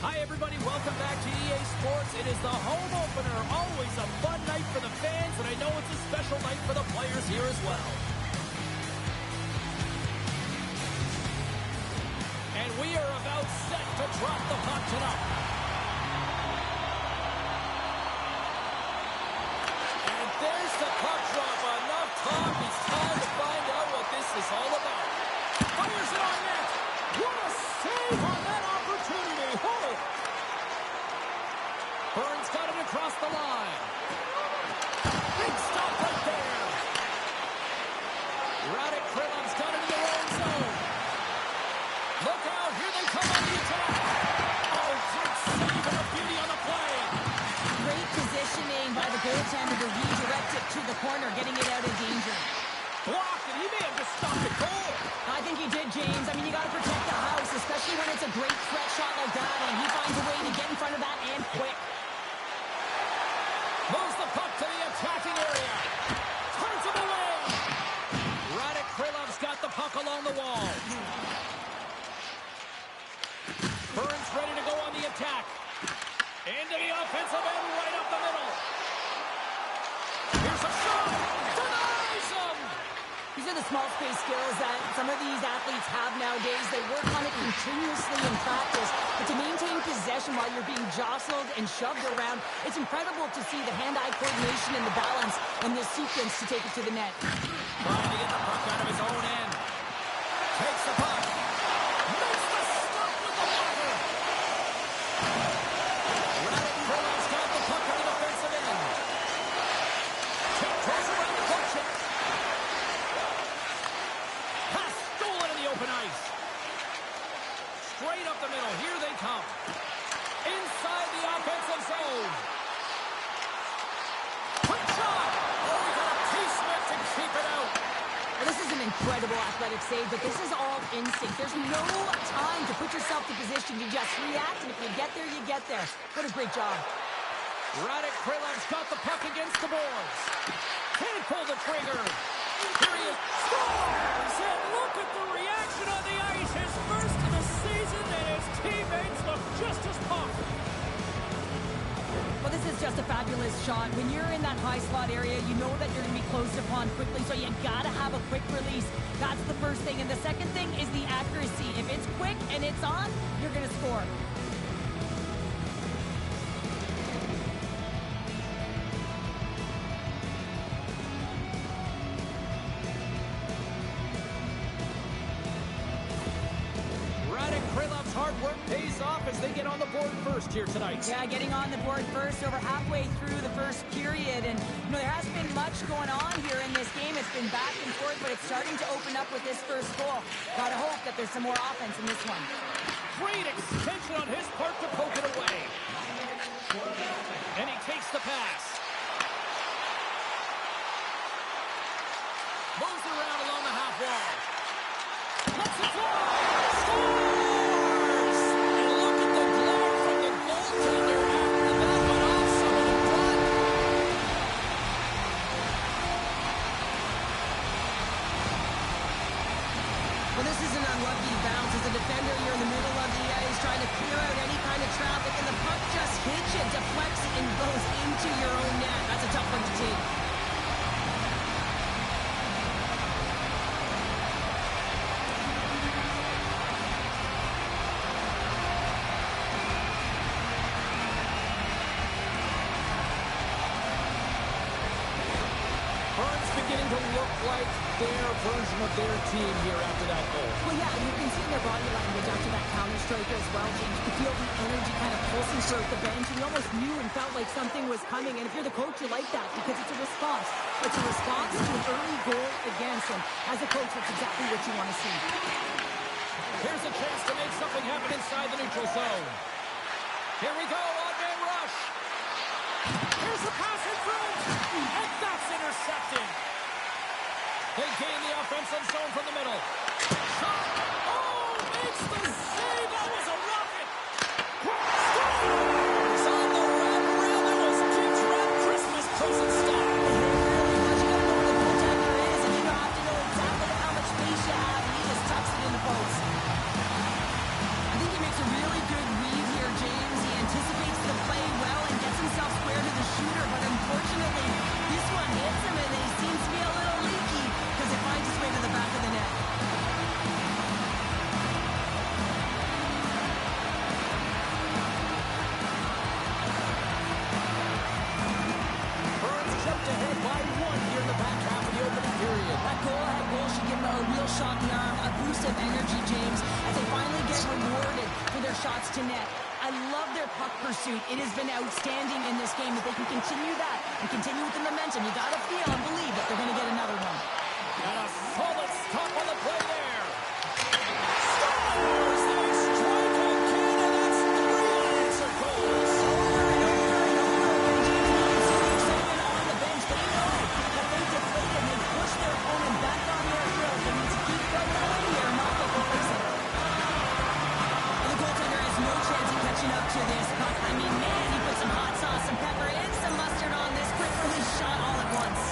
Hi, everybody. Welcome back to EA Sports. It is the home opener. Always a fun night for the fans, and I know it's a special night for the players here as well. And we are about set to drop the puck tonight. And there's the puck drop. Enough talk. It's time to find out what this is all about. Fires it on net. What a save on that opportunity. Oh! Bern's got it across the line. Big stop right there. Hradec-Králové's got it in their own zone. Look out, here they come on the attack. Oh, great save and a beauty on the play. Great positioning by the goaltender to redirect it to the corner, getting it out of danger. Blocked, and he may have just stopped the goal. I think he did, James. I mean, you got to protect the house, especially when it's a great threat shot like that, and he finds a way to get in front of that and quick. Moves the puck to the attacking area. Turns him away. Hradec-Králové's got the puck along the wall. Bern's ready to go on the attack. Into the offensive end, right up the middle. Here's a shot. Denies him. These are the small space skills that some of these athletes have nowadays. They work on it continuously in practice. But to maintain possession while you're being jostled and shoved around, it's incredible to see the hand-eye coordination and the balance in this sequence to take it to the net. Trying to get the puck out of his own end. Takes the puck. Makes the stop with the blocker. Hradec-Králové's got the puck on the defensive end. Tiptoes around the puck check. Pass stolen in the open ice. Straight up the middle. Here they come. Inside the offensive zone. Quick shot. Oh, we got a T-Smith to keep it out. Well, this is an incredible athletic save, but this is all instinct. There's no time to put yourself to position. You just react, and if you get there, you get there. What a great job. Hradec-Králové's got the puck against the boards. Can't pull the trigger. Here he is. Scores! And look at the reaction on the ice. His first of the season, and his teammates look just as pumped. Well, this is just a fabulous shot. When you're in that high slot area, you know that you're going to be closed upon quickly, so you got to have a quick release. That's the first thing. And the second thing is the accuracy. If it's quick and it's on, you're going to score. Hradec-Králové's hard work pays off as they get on the board first here tonight. Yeah, getting on the board first over halfway through the first period. And, you know, there hasn't been much going on here in this game. It's been back and forth, but it's starting to open up with this first goal. Gotta hope that there's some more offense in this one. Great extension on his part to poke it away. And he takes the pass. Moves around along the half wall. Lets it fly. Scores! And look at the glare from the goaltender after that one off someone in front. Well, this is an unlucky bounce. As a defender, you're in the middle of the ice trying to clear out any kind of traffic, and the puck just hits you, deflects, and goes into your own net. That's a tough one to take. Bern's beginning to look like their version of their team here after that goal. Well, yeah, you can see in their body language after that counter-strike as well, James. You could feel the energy kind of pulsing throughout the bench. You almost knew and felt like something was coming. And if you're the coach, you like that because it's a response. It's a response to an early goal against him. As a coach, that's exactly what you want to see. Here's a chance to make something happen inside the neutral zone. Here we go, odd-man rush. Here's the pass in front, and that's intercepted. They gain the offensive zone from the middle. Shot. Oh, makes the save. That was a rocket. Scores on the wraparound. That was Jim's Red Christmas present style. What you got to know where the goaltender is, and you have to know exactly how much space you have, and he just tucks it in the post. I think he makes a really good read here, James. to net. I love their puck pursuit. It has been outstanding in this game. If they can continue that and continue with the momentum, you got to feel and believe that they're going to get another one. And a solid stop on the play there. Scores! They strike again, and that's 3 unanswered goals. Over and over and over. And James Neal's so excited on the bench. They know that they deflate and they push their opponent back on their heels. They need to keep going on here and not get complacent. And the goaltender has no chance of catching up to this puck. I mean, man, he put some hot sauce, some pepper, and some mustard on this quick release shot all at once.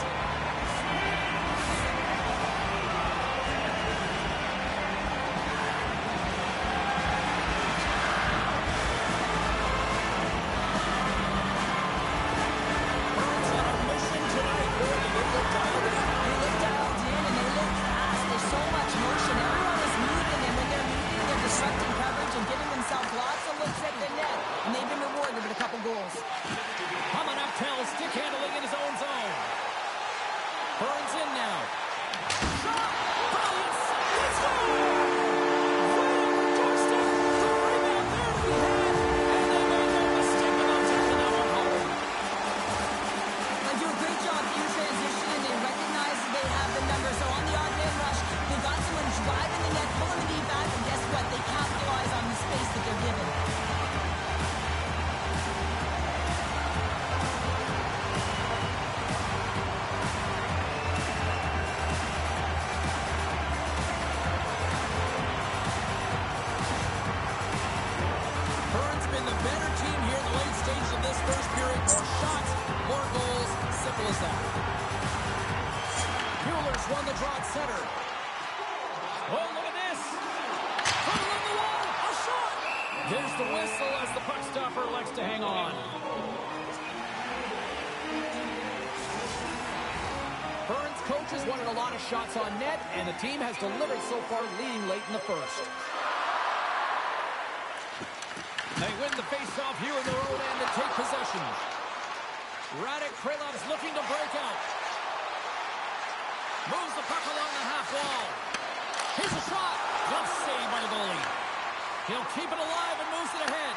Coming up, tells stick handling in his own zone. Burns in now. Shot! Brilliant! Let's go! Right on the doorstep. The rebound there to be had. And they made no mistake about taking that one home. They do a great job in transition, and they recognize that they have the numbers. So on the odd man rush, they got someone driving the net, pulling the knee back, and guess what? They capitalize on the space that they're given. Won the draw at center. Oh, look at this. Put it on the wall. A shot. There's the whistle as the puck stopper elects to hang on. Burns' coaches wanted a lot of shots on net, and the team has delivered so far, leading late in the first. They win the face-off here in their own end and take possession. Hradec-Králové looking to break out. Moves the puck along the half wall. Here's a shot. Good save by the goalie. He'll keep it alive and moves it ahead.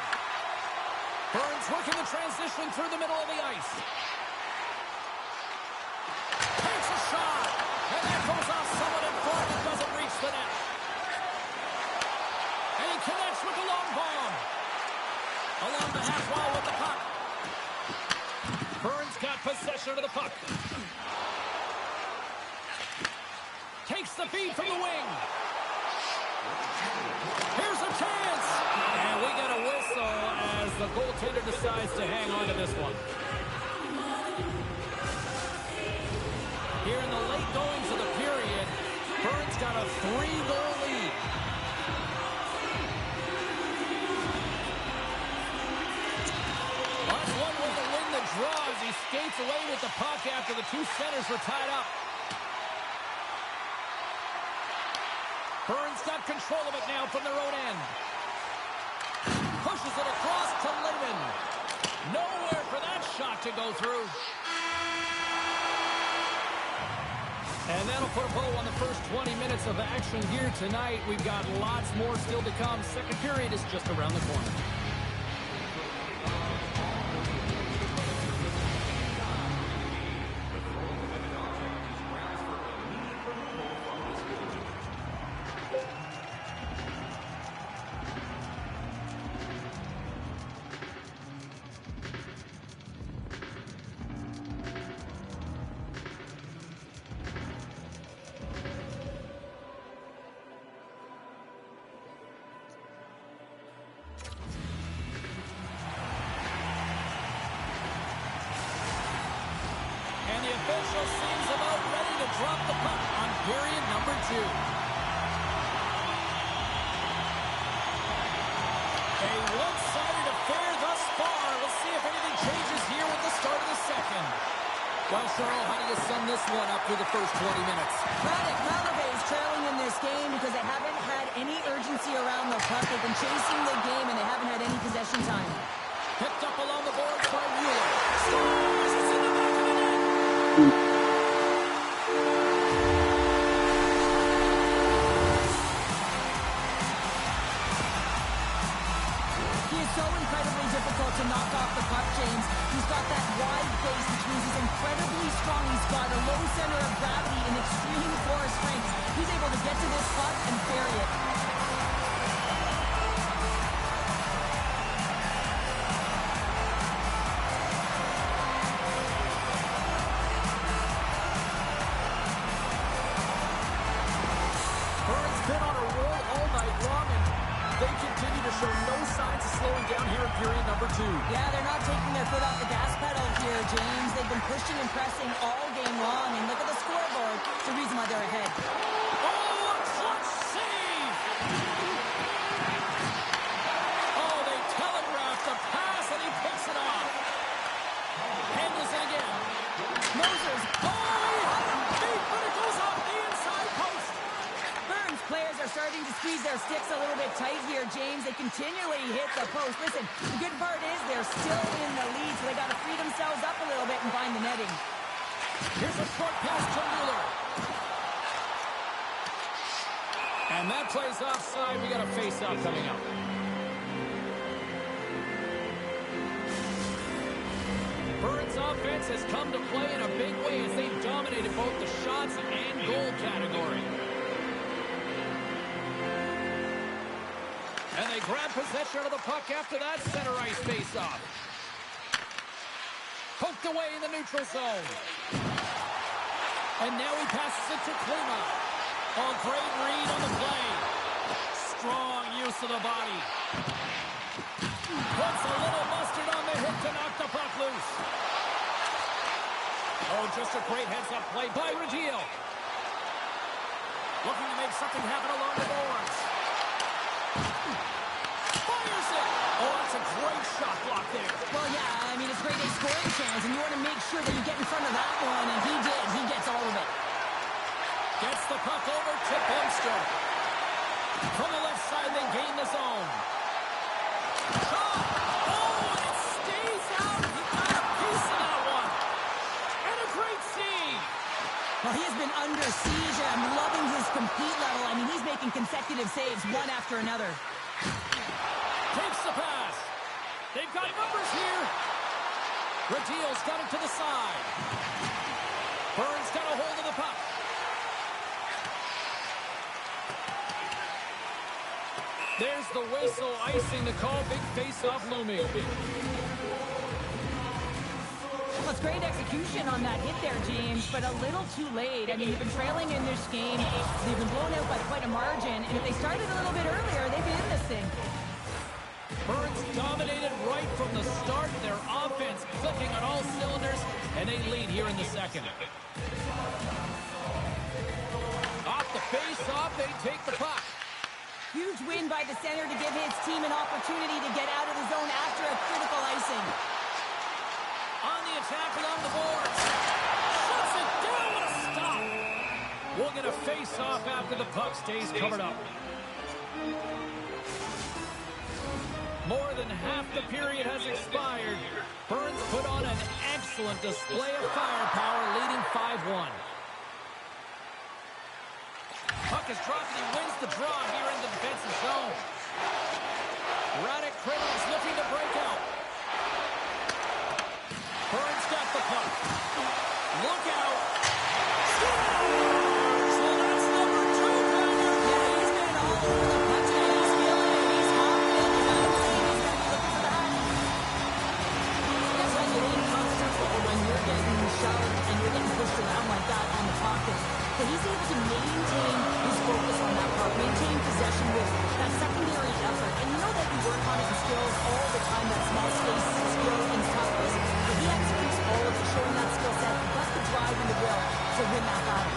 Burns working the transition through the middle of the ice. Takes a shot. And that goes off someone in front and doesn't reach the net. And he connects with the long bomb. Along the half wall with the puck. Burns got possession of the puck. Takes the feed from the wing. Here's a chance. And we get a whistle as the goaltender decides to hang on to this one. Here in the late goings of the period, Burns got a 3-goal lead. Well, that's one way to win the draw as he skates away with the puck after the two centers were tied up. Burns got control of it now from their own end. Pushes it across to Lehman. Nowhere for that shot to go through. And that'll put a bow on the first 20 minutes of action here tonight. We've got lots more still to come. Second period is just around the corner. Official seems about ready to drop the puck on period number 2. A one-sided affair thus far. Let's see if anything changes here with the start of the second. Well, Cheryl, how do you sum this one up through the first 20 minutes? Hradec-Králové is trailing in this game because they haven't had any urgency around the puck. They've been chasing the game, and they haven't had any possession time. Picked up along the boards by Mueller. Scores! It's in the back of the net! so incredibly difficult to knock off the puck, James. He's got that wide face, which means he's incredibly strong. He's got a low center of gravity and extreme core strength. He's able to get to this puck and bury it. Bern's been on a roll all night long, and they continue to show no signs of slowing down here in period number 2. Yeah, they're not taking their foot off the gas pedal here, James. They've been pushing and pressing all game long, and look at the scoreboard. It's the reason why they're ahead. Oh, a clutch save! Oh, they telegraphed the pass, and he picks it off. Handles it again. Moses. Oh, he had him beat, but it goes off the inside post. Bern's players are starting to squeeze their sticks a little bit tight here, James. They continually hit the post. Listen, the good part is they're still in the lead, so they got to free themselves up a little bit and find the netting. Here's a short pass to Mueller. And that plays offside. We got a face-off coming up. Bern's offense has come to play in a big way as they've dominated both the shots and goal category. And they grab possession of the puck after that center ice face-off. Poked away in the neutral zone. And now he passes it to Klima. Oh, great read on the play. Strong use of the body. Puts a little mustard on the hit to knock the puck loose. Oh, just a great heads-up play by Regil. Looking to make something happen along the boards. Fires it. Oh, that's a great shot block there. Well, yeah, I mean, it's grade A scoring chance, and you want to make sure that you get in front of that one, and he did. He gets all of it. Gets the puck over to Benstra. From the left side, they gain the zone. Shot! Oh, and it stays out. He got a piece of that one. And a great save. Well, he has been under siege. I'm loving his compete level. I mean, he's making consecutive saves one after another. Takes the pass. They've got numbers here. Regil's got it to the side. Bern's got a hold of the puck. There's the whistle, icing the call. Big face-off looming. Well, it's great execution on that hit there, James, but a little too late. I mean, they've been trailing in this game. They've been blown out by quite a margin, and if they started a little bit earlier, they'd be in this thing. Bern's dominated right from the start. Their offense clicking on all cylinders, and they lead here in the second. Off the face-off, they take the puck. Huge win by the center to give his team an opportunity to get out of the zone after a critical icing. On the attack along the boards. Shuts it down. What a stop. We'll get a face-off after the puck stays covered up. More than half the period has expired. Bern's put on an excellent display of firepower, leading 5-1. Puck is dropped and he wins the draw here in the defensive zone. Hradec-Králové is looking to break out. Bern's got the puck. Look out. So that's number 2, Brenner. Yeah, he's been all over the puck tonight. He's feeling it. He's confident. He's got a lead. He's going to be looking for the hat. That's when you ain't comfortable when you're getting shoved and you're getting pushed around like that on the pocket. But he's able to maintain his focus on that puck, maintain possession with that secondary effort. And you know that you work on it in skills all the time, that small space skill and toughness. But he executes all of it, showing that skill set, plus the drive and the will to win that battle.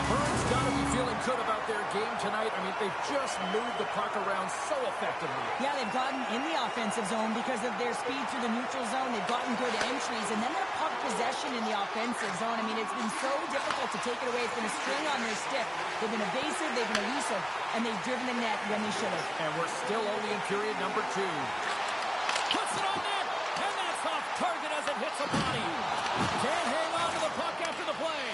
Bern's got to be feeling good about their game tonight. I mean, they've just moved the puck around so effectively. Yeah, they've gotten in the offensive zone because of their speed through the neutral zone. They've gotten good entries, and then their puck possession in the offensive zone. I mean, it's been so difficult to take it away. It's been a string on their stick. They've been evasive, they've been elusive, and they've driven the net when they should have. And we're still only in period number 2. Puts it on net, and that's off target as it hits a body. Can't hang on to the puck after the play.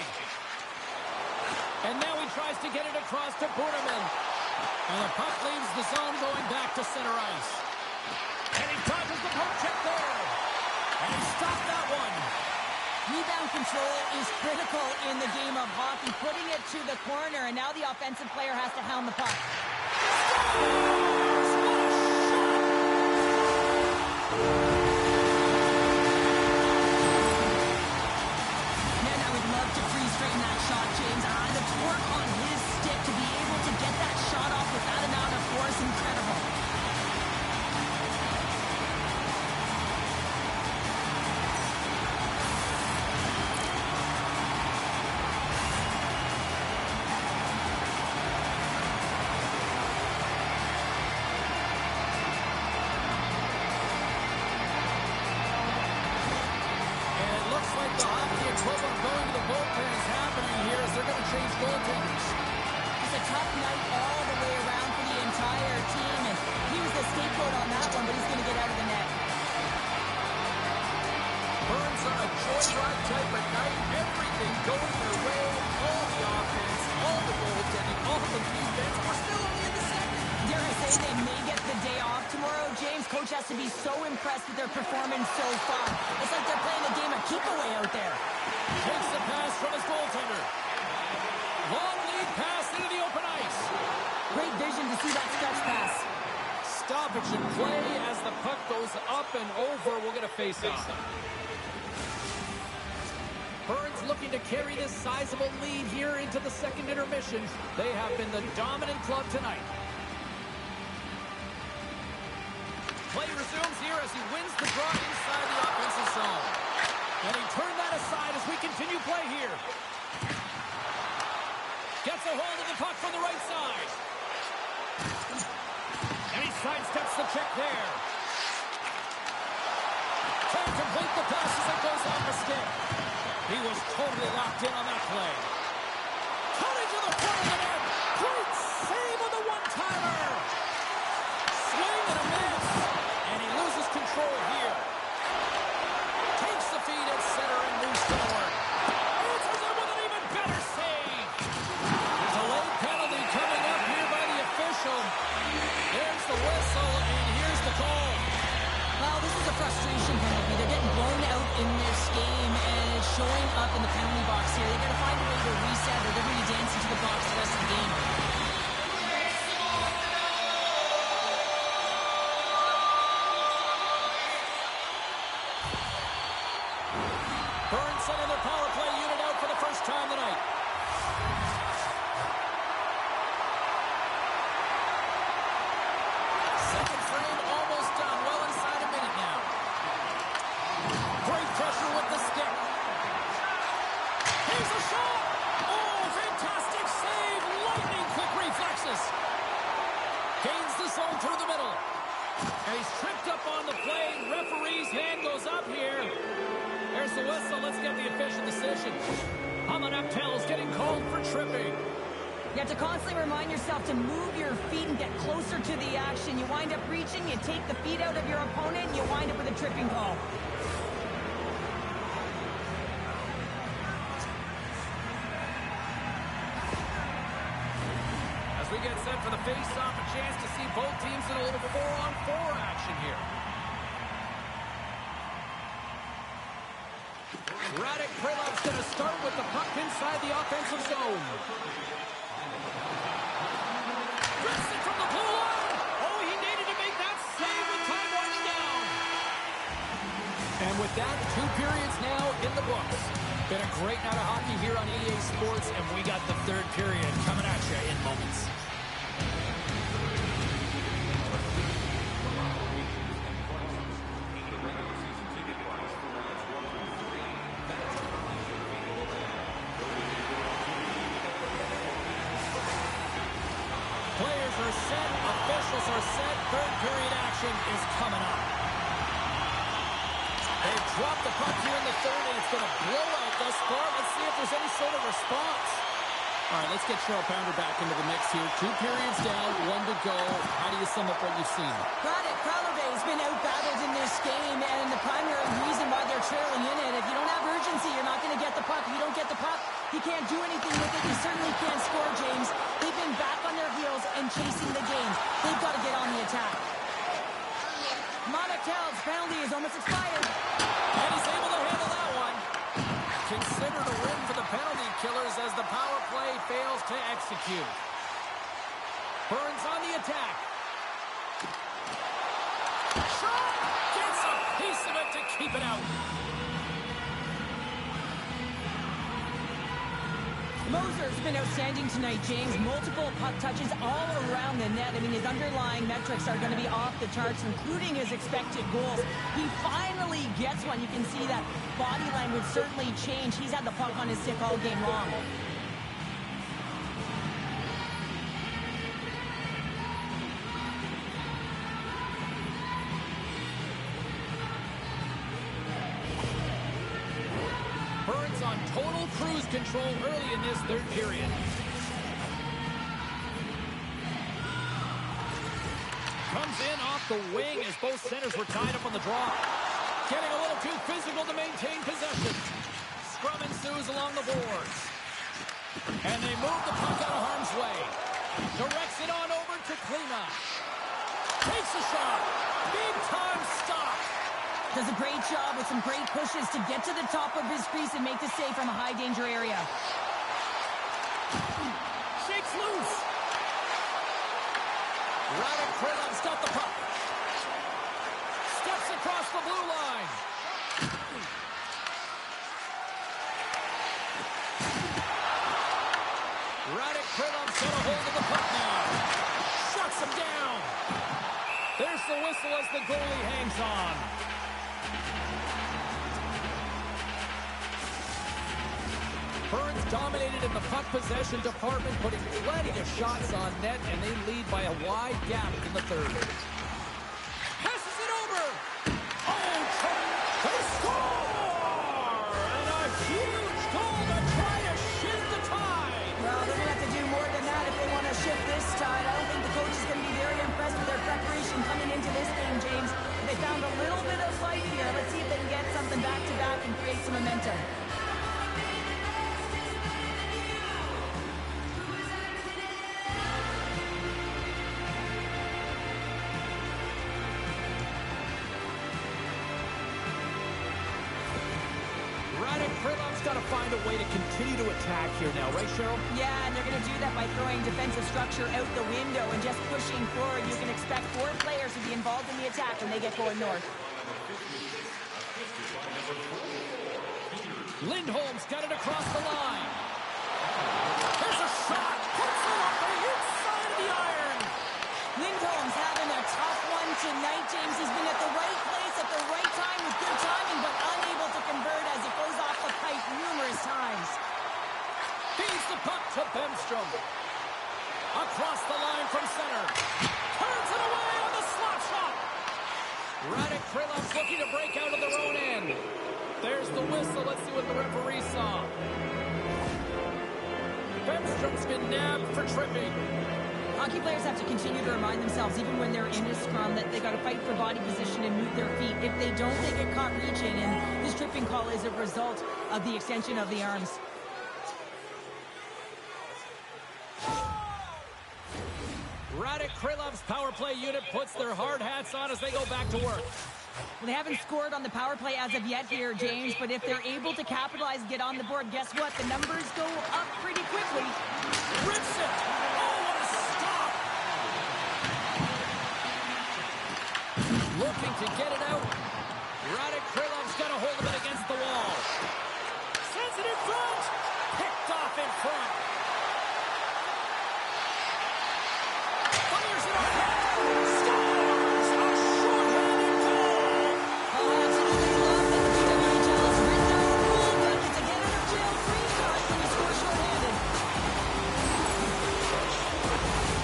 And now he tries to get it across to Booterman. And the puck leaves the zone going back to center ice. And he dodges the poke check there. And he stopped that one. Rebound control is critical in the game of hockey. Putting it to the corner, and now the offensive player has to hound the puck. Man, I would love to freeze frame that shot, James. The torque on his stick to be able to get that shot off with that amount of force, incredible. Has to be so impressed with their performance so far. It's like they're playing a game of keep-away out there. Takes the pass from his goaltender. Long lead pass into the open ice. Great vision to see that stretch pass. Stoppage in play as the puck goes up and over. We'll get a face-off. Burns looking to carry this sizable lead here into the second intermission. They have been the dominant club tonight. Play resumes here as he wins the draw inside the offensive zone. And he turned that aside as we continue play here. Gets a hold of the puck from the right side. And he sidesteps the check there. Can't complete the pass as it goes off the stick. He was totally locked in on that play. Cutting to the front of the net. Great save on the one-timer. Swing and a miss. And he loses control here. Takes the feed at center and moves forward. Answers it with an even better save. Delayed penalty coming up here by the official. There's the whistle, and here's the call. Well, this is a frustration penalty. They're getting blown out in this game, and it's showing up in the penalty box here. They got to find a way to reset, or they're going to be dancing to the box the rest of the game. Burns sending their power play unit out for the first time tonight. Second frame almost done. Well inside a minute now. Great pressure with the stick. Here's a shot. Oh, fantastic save. Lightning quick reflexes. Gains the zone through the middle. And he's tripped up on the play. Referee's hand goes up here. There's the whistle. Let's get the official decision. Hamanaptel's getting called for tripping. You have to constantly remind yourself to move your feet and get closer to the action. You wind up reaching, you take the feet out of your opponent, and you wind up with a tripping call. As we get set for the face-off, a chance to see both teams in a little 4-on-4 action here. Hradec-Králové going to start with the puck inside the offensive zone. Drifts it from the blue line. Oh, he needed to make that save with time running down. And with that, 2 periods now in the books. Been a great night of hockey here on EA Sports, and we got the third period coming at you in moments. Players are set, officials are set, third period action is coming up. They've dropped the puck here in the third, and it's been a blowout thus far. Let's see if there's any sort of response. All right, let's get Cheryl Pounder back into the mix here. 2 periods down, 1 to go. How do you sum up what you've seen? Hradec-Králové has been out-battled in this game, and the primary reason why they're trailing in it, if you don't have urgency, you're not going to get the puck. If you don't get the puck, you can't do anything with it. You certainly can't score, James. They've been back on their heels and chasing the game. They've got to get on the attack. Mountfield's penalty is almost expired. And he's able to handle that one. Considered a win for the penalty killers as the power play fails to execute. Burns on the attack. Shot! Gets a piece of it to keep it out. Moser's been outstanding tonight, James. Multiple puck touches all around the net. I mean, his underlying metrics are going to be off the charts, including his expected goals. He finally gets one. You can see that body language certainly changed. He's had the puck on his stick all game long. Burns on total cruise control early in this third period. Comes in off the wing as both centers were tied up on the draw. Getting a little too physical to maintain possession. Scrum ensues along the boards. And they move the puck out of harm's way. Directs it on over to Klima. Takes a shot. Big time stop. Does a great job with some great pushes to get to the top of his crease and make the save from a high-danger area. Shakes loose. Hradec-Králové's got the puck. Steps across the blue line. Hradec-Králové's got a hold of the puck now. Shuts him down. There's the whistle as the goalie hangs on. Burns dominated in the puck possession department, putting plenty of shots on net, and they lead by a wide gap in the third. Passes it over. Oh, they score! And a huge goal to try to shift the tide. Well, they're going to have to do more than that if they want to shift this tide. I don't think the coach is going to be very impressed with their preparation coming into this game, James. They found a little bit of life here. Let's see if they can get something back-to-back and create some momentum. Hradec-Králové's got to find a way to continue to attack here now, right, Cheryl? Yeah, and they're going to do that by throwing defensive structure out the window and just pushing forward. You can expect 4 players to be involved in the attack when they get going north. Lindholm's got it across the line. There's a shot. Puts it up the inside of the iron. Lindholm's having a tough one tonight, James. He's been at the right place at the right time with good timing, but unable to convert as it goes off the pipe numerous times. Feeds the puck to Bemstrom. Across the line from center. Turns it away on the slot shot. Hradec-Králové's looking to break out of their own end. There's the whistle. Let's see what the referee saw. Bemstrom's been nabbed for tripping. Hockey players have to continue to remind themselves, even when they're in a scrum, that they got to fight for body position and move their feet. If they don't, they get caught reaching, and this tripping call is a result of the extension of the arms. Hradec-Králové's power play unit puts their hard hats on as they go back to work. Well, they haven't scored on the power play as of yet here, James, but if they're able to capitalize and get on the board, guess what? The numbers go up pretty quickly. Rips it! Oh, what a stop! Looking to get it out. Hradec-Králové's got a hold of it against the wall. Sends it in front! Picked off in front. Fires it up. Scores! A short-handed goal! Oh, I absolutely love that the NHL has written out a rule that it's a get-out-of-jail-free card when you score short-handed.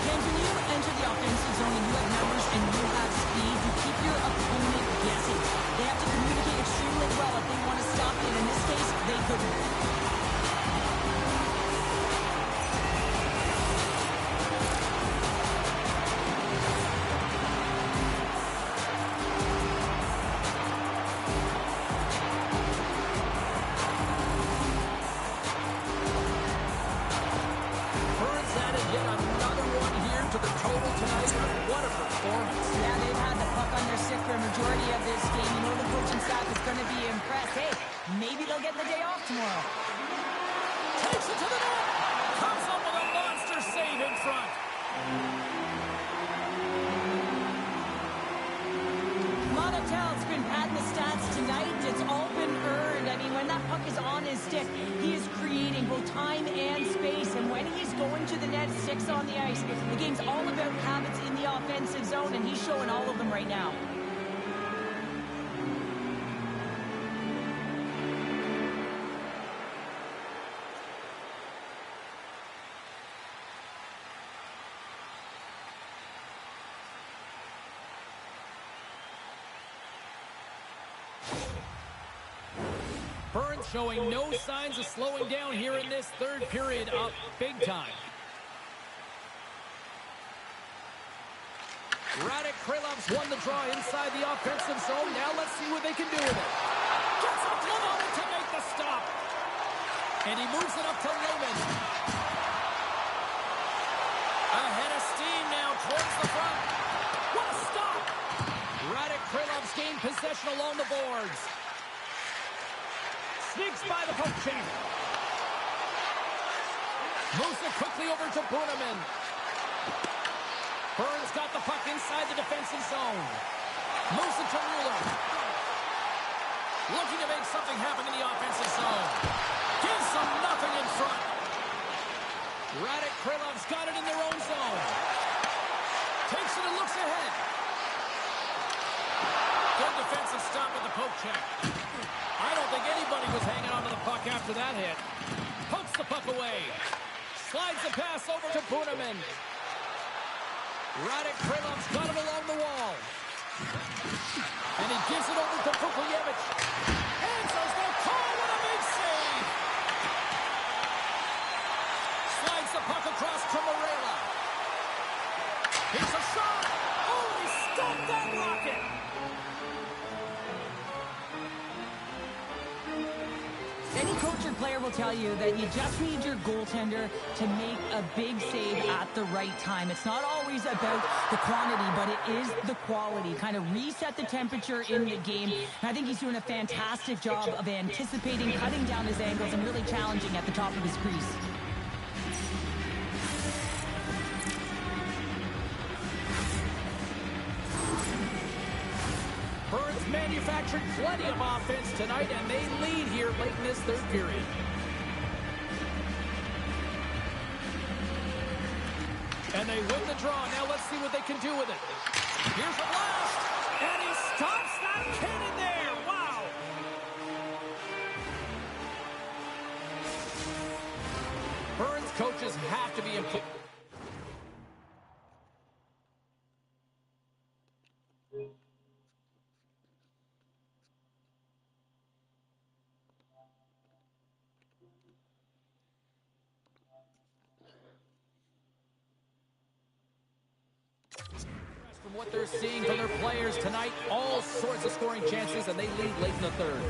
James, when you enter the offensive zone and you have numbers and you have speed, you keep your opponent guessing. They have to communicate extremely well if they want to stop you, and in this case, they couldn't. performance. Yeah, they've had the puck on their stick for a majority of this game. You know the coaching staff is going to be impressed. Hey, maybe they'll get the day off tomorrow. Takes it to the net. Comes up with a monster save in front. Monatel's been padding the stats tonight. It's all been earned. I mean, when that puck is on his stick, he is creating both time and space. And when he's going to the net, 6 on the ice, the game's all about habits in the offensive zone, and he's showing all of them right now. Bern showing no signs of slowing down here in this third period, up big time. Hradec-Králové won the draw inside the offensive zone. Now let's see what they can do with it. Gets a glove on it to make the stop. And he moves it up to Lehman. Ahead of steam now towards the front. What a stop! Hradec-Králové gained possession along the boards. Sneaks by the poke check. Moves it quickly over to Bruneman. Bern's got the puck inside the defensive zone. Moves it to Mueller. Looking to make something happen in the offensive zone. Gives them nothing in front. Hradec-Králove's got it in their own zone. Takes it and looks ahead. Good defensive stop with the poke check. I don't think anybody was hanging on to the puck after that hit. Pokes the puck away. Slides the pass over to Bruneman. Hradec-Králove's got it along the wall. And he gives it over to Bukovic. Answers the call with a big save. Slides the puck across to Morella. Here's a shot. Oh, he stopped that rocket. Any coach or player will tell you that you just need your goaltender to make a big save at the right time. It's not always about the quantity, but it is the quality. Kind of reset the temperature in the game. And I think he's doing a fantastic job of anticipating, cutting down his angles, and really challenging at the top of his crease. Bern's manufactured plenty of offense tonight, and they lead here late in this third period. And they win the draw. Now let's see what they can do with it. Here's a blast, and he stops that cannon there. Wow. Bern's coaches have to be improved. From what they're seeing from their players tonight, all sorts of scoring chances, and they lead late in the third.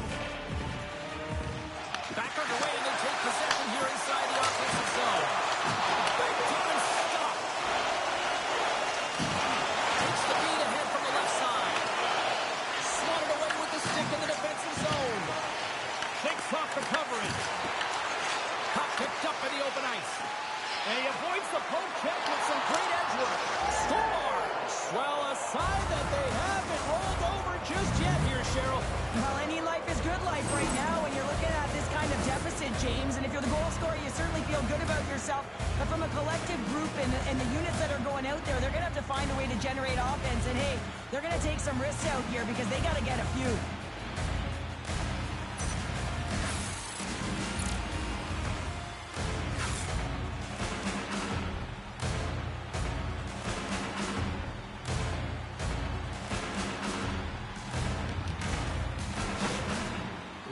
Back underway, and they take possession here inside the offensive zone. Big time stop. Takes the beat ahead from the left side. Swatted away with the stick in the defensive zone. Shakes off the coverage. Puck picked up in the open ice. And he avoids the poke check with some great edge work. Score! Well, a sign that they haven't rolled over just yet here, Cheryl. Well, any life is good life right now when you're looking at this kind of deficit, James. And if you're the goal scorer, you certainly feel good about yourself. But from a collective group and the units that are going out there, they're going to have to find a way to generate offense. And, hey, they're going to take some risks out here because they got to get a few.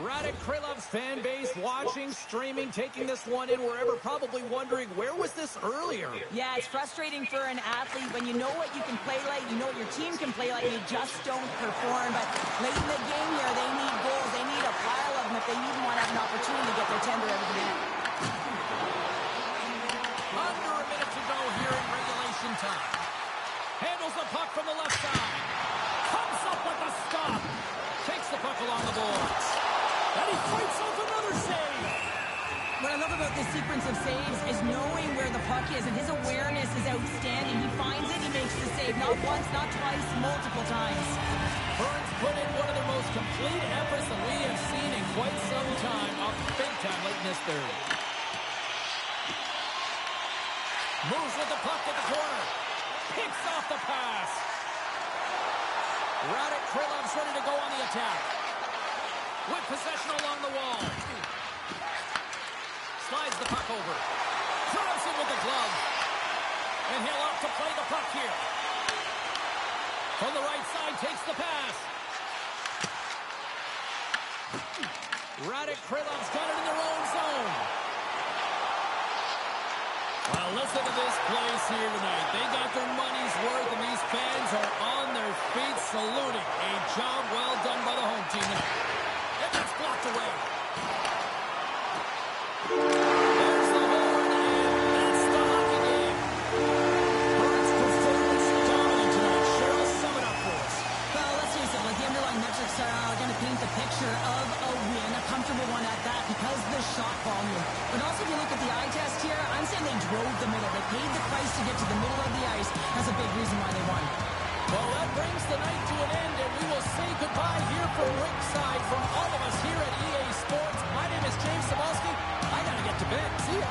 Hradec-Králove's fan base watching, streaming, taking this one in wherever, probably wondering, where was this earlier? Yeah, it's frustrating for an athlete when you know what you can play like, you know what your team can play like, you just don't perform. But late in the game here, they need goals. They need a pile of them if they even want to have an opportunity to get their tender out of the net. Under a minute to go here in regulation time. Handles the puck from the left side. Comes up with the stop. Takes the puck along the boards. And he fights off another save. What I love about this sequence of saves is knowing where the puck is, and his awareness is outstanding. He finds it, he makes the save. Not once, not twice, multiple times. Burns put in one of the most complete efforts that we have seen in quite some time. Up big time late in this third. Moves with the puck to the corner. Picks off the pass. Hradec-Králové's ready to go on the attack. With possession along the wall. Slides the puck over. Drives it with the glove. And he'll opt to play the puck here. From the right side, takes the pass. Hradec-Králové's got it in their own zone. Well, listen to this place here tonight. They got their money's worth, and these fans are on their feet saluting. A job well done by the home team tonight. And that's blocked away. There's the horn, and that's the hockey game. Burns' performance dominant tonight. Cheryl, sum it up for us. Well, let's face it, like the underlying metrics are going to paint the picture of a win, a comfortable one at that, because of the shot volume. But also, if you look at the eye test here, I'm saying they drove the middle. They paid the price to get to the middle of the ice. That's a big reason why they won. Well, that brings the night to an end, and we will say goodbye here from ringside from all of us here at EA Sports. My name is James Cebulski. I got to get to bed. See ya.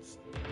goes.